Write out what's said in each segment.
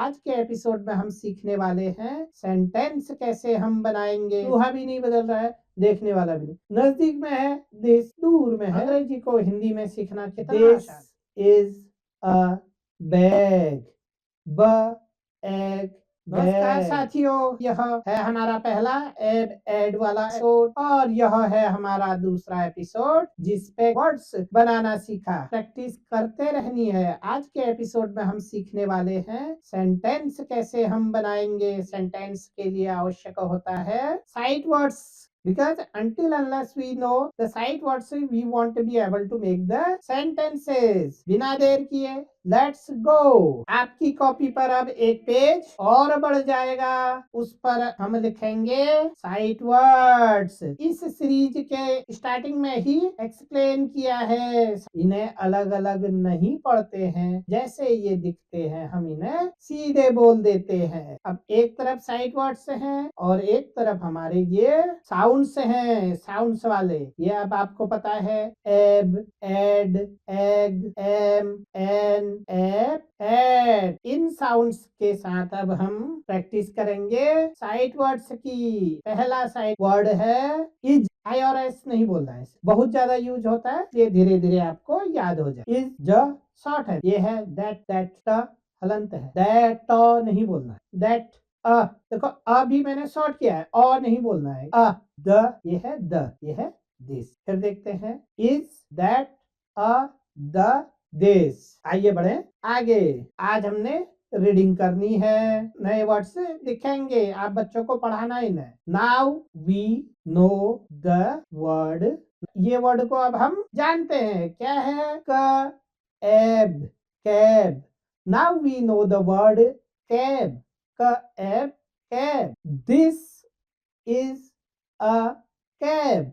आज के एपिसोड में हम सीखने वाले हैं सेंटेंस कैसे हम बनाएंगे। चूहा भी नहीं बदल रहा है, देखने वाला भी नहीं। नजदीक में है, दिस दूर में है। अंग्रेजी को हिंदी में सीखना कितना आसान। इज अ बैग, ब एग। नमस्कार साथियों, यह है हमारा पहला एड वाला एपिसोड और यह है हमारा दूसरा एपिसोड जिस पे वर्ड्स बनाना सीखा। प्रैक्टिस करते रहनी है। आज के एपिसोड में हम सीखने वाले हैं सेंटेंस कैसे हम बनाएंगे। सेंटेंस के लिए आवश्यक होता है sight words, because until unless we know the sight words we won't be able to make the sentences. बिना देर किए लेट्स गो। आपकी कॉपी पर अब एक पेज और बढ़ जाएगा, उस पर हम लिखेंगे साइट वर्ड्स। इस सीरीज के स्टार्टिंग में ही एक्सप्लेन किया है, इन्हें अलग अलग नहीं पढ़ते हैं, जैसे ये दिखते हैं हम इन्हें सीधे बोल देते हैं। अब एक तरफ साइट वर्ड्स हैं और एक तरफ हमारे ये साउंड्स हैं, साउंड्स वाले। ये अब आपको पता है, ab, ad, ag, am, an, ap, ad. इन साउंड्स के साथ अब हम प्रैक्टिस करेंगे साइट वर्ड्स की। पहला साइट वर्ड है इज। आई और एस नहीं बोलना है, बहुत ज्यादा यूज होता है, ये धीरे धीरे आपको याद हो जाए। इज ज शॉर्ट है, ये है दैट, दैट हलंत है, दैट नहीं बोलना है, दैट देखो भी मैंने शॉर्ट किया है, और नहीं बोलना है। द ये है, द ये है, दिस। फिर देखते हैं इज दैट द दिस। आइए बढ़े आगे। आज हमने रीडिंग करनी है, नए वर्ड्स लिखेंगे, आप बच्चों को पढ़ाना ही नहीं। Now we know the word. ये वर्ड को अब हम जानते हैं, क्या है, क ab, cab. Now we know the word cab, cab, cab. This is a cab,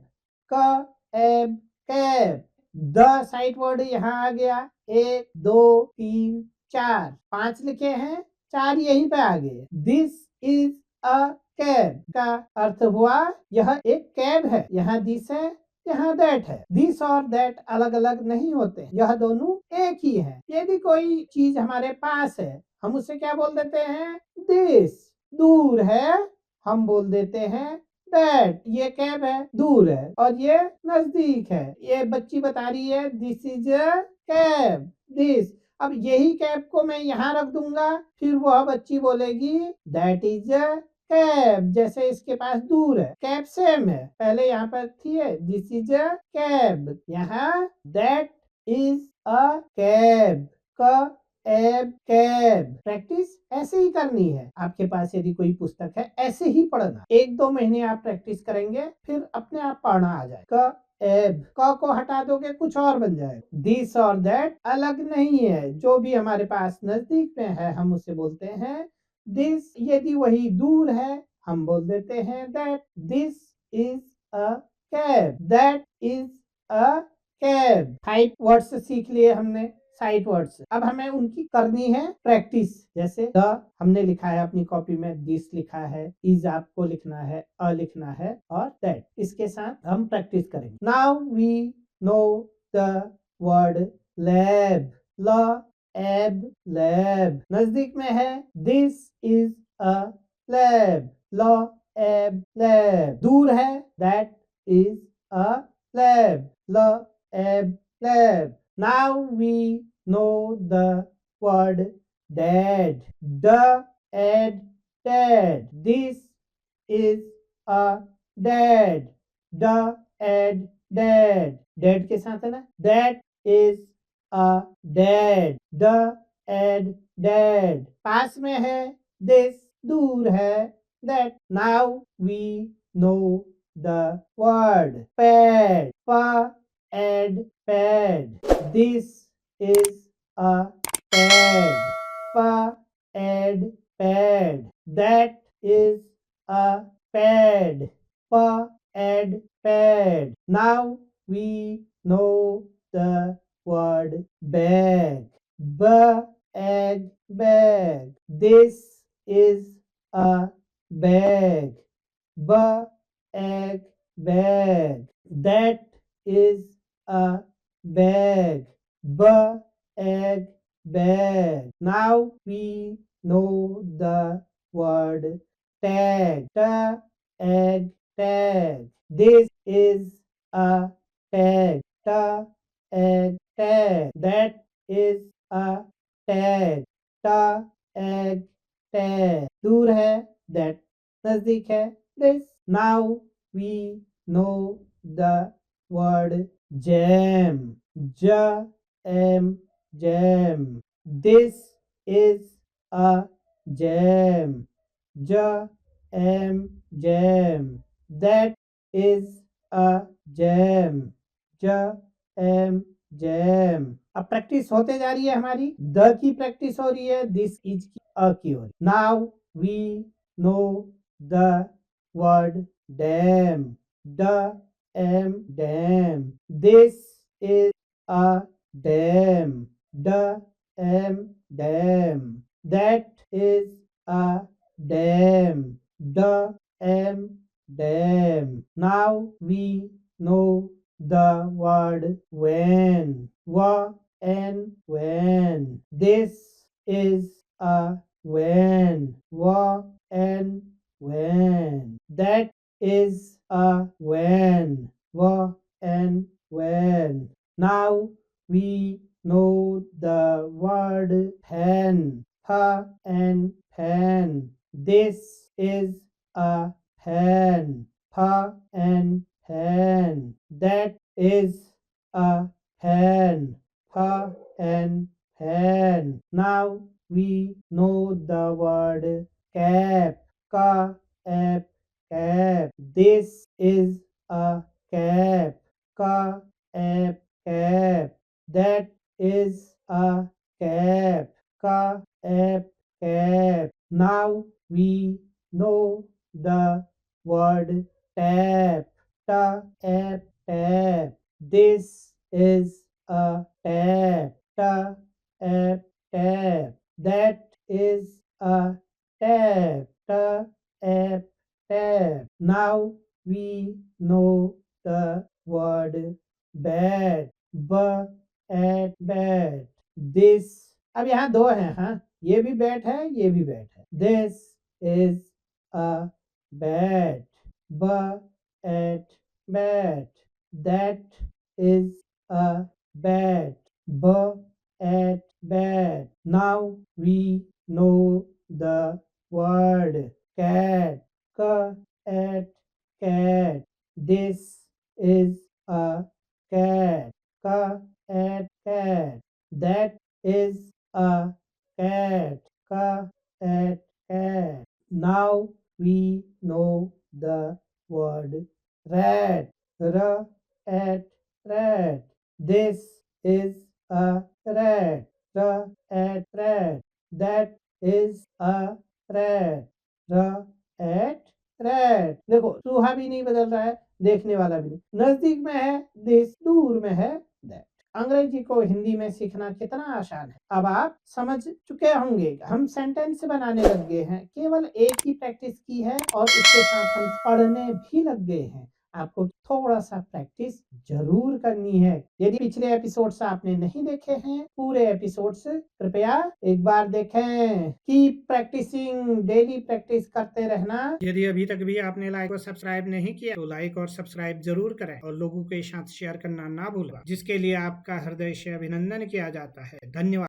cab, cab. The sight word यहाँ आ गया, 1 2 3 4 5 लिखे हैं, 4 यहीं पे आ गए। दिस इज अ कैब का अर्थ हुआ यह एक कैब है। यहाँ दिस है, यहाँ दैट है। दिस और दैट अलग अलग नहीं होते, यह दोनों एक ही है। यदि कोई चीज हमारे पास है, हम उसे क्या बोल देते हैं, दिस। दूर है, हम बोल देते हैं दैट। ये कैब है, दूर है, और ये नजदीक है। ये बच्ची बता रही है this is a cab, this. अब यही कैब को मैं यहाँ रख दूंगा, फिर वह बच्ची बोलेगी दैट इज अ कैब, जैसे इसके पास दूर है। कैब सेम है, पहले यहाँ पर थी है, दिस इज अ कैब, यहाँ दैट इज अ कैब, क एब, कैब। प्रैक्टिस ऐसे ही करनी है। आपके पास यदि कोई पुस्तक है, ऐसे ही पढ़ना। 1-2 महीने आप प्रैक्टिस करेंगे, फिर अपने आप पढ़ना आ जाए। क एब, क को हटा दोगे कुछ और बन जाएगा। दिस और दैट अलग नहीं है, जो भी हमारे पास नजदीक में है हम उसे बोलते हैं दिस। यदि वही दूर है, हम बोल देते हैं that. This is a cab, that is a cab. 5 words सीख लिए हमने साइट वर्ड्स। अब हमें उनकी करनी है प्रैक्टिस। जैसे द हमने लिखा है अपनी कॉपी में, दिस लिखा है, इज आपको लिखना है, अ लिखना है, और दैट। इसके साथ हम प्रैक्टिस करेंगे। Now we know the word lab, ल एब, लैब। नजदीक में है, दिस इज अ लैब, ल एब, लैब। दूर है, दैट इज अ लैब, ल ab, lab. Now we know the word dad, the ed, dad. This is a dad, the ed, dad. Dad के साथ है ना, that is a dad, the ed, dad. पास में है, this दूर है, that. Now we know the word pad, pa and pad. This is a pad, pa and pad. That is a pad, pa and pad. Now we know the word bag, bag, bag. This is a bag, bag, bag. That is a bag, bag, bag. Now we know the word tag. Tag, tag. This is a tag. Tag, tag. That is a tag. Tag, tag. दूर है, that. नजदीक है, this. Now we know the word jam. Jam, jam. This is a jam. Jam, jam. That is a jam. Jam, jam. अब practice होते जा रही है हमारी, द की प्रैक्टिस हो रही है, दिस इज की, अ की हो रही है। Now we know the word dam. Dam, dam. This is a dam. Dam, dam. That is a dam. Dam, dam. Now we know the word when. When. This is a when. When. That is a when. When. Now we know the word pen. Pen. This is a pen. Pen. That is a pen. Pen. Now we know the word cap. Cap. This is a cap. Cap. That is a cap. Cap. Now we know the word tap. Tap. This is a tap. Tap. That is a tap. Tap. Now we know the word bat. Bat. This, अब यहाँ दो हैं, हाँ, ये भी bat है, ये भी बैट है। This is a bat. Bat. That is a bat. Bat. Now we know the word cat. Cat. This is a cat. Cat. That is a cat. Cat. Now we know the word rat. Rat. This is a rat. Rat. That is a rat. rat. देखो, चूहा भी नहीं बदल रहा है, देखने वाला भी नहीं। नजदीक में है दिस, दूर में है दैट। अंग्रेजी को हिंदी में सीखना कितना आसान है, अब आप समझ चुके होंगे। हम सेंटेंस बनाने लग गए हैं, केवल एक ही प्रैक्टिस की है और उसके साथ हम पढ़ने भी लग गए हैं। आपको थोड़ा सा प्रैक्टिस जरूर करनी है। यदि पिछले एपिसोड्स आपने नहीं देखे हैं, पूरे एपिसोड्स कृपया एक बार देखें। कीप प्रैक्टिसिंग, डेली प्रैक्टिस करते रहना। यदि अभी तक भी आपने लाइक और सब्सक्राइब नहीं किया तो लाइक और सब्सक्राइब जरूर करें और लोगों के साथ शेयर करना ना भूलें, जिसके लिए आपका हृदय से अभिनंदन किया जाता है। धन्यवाद।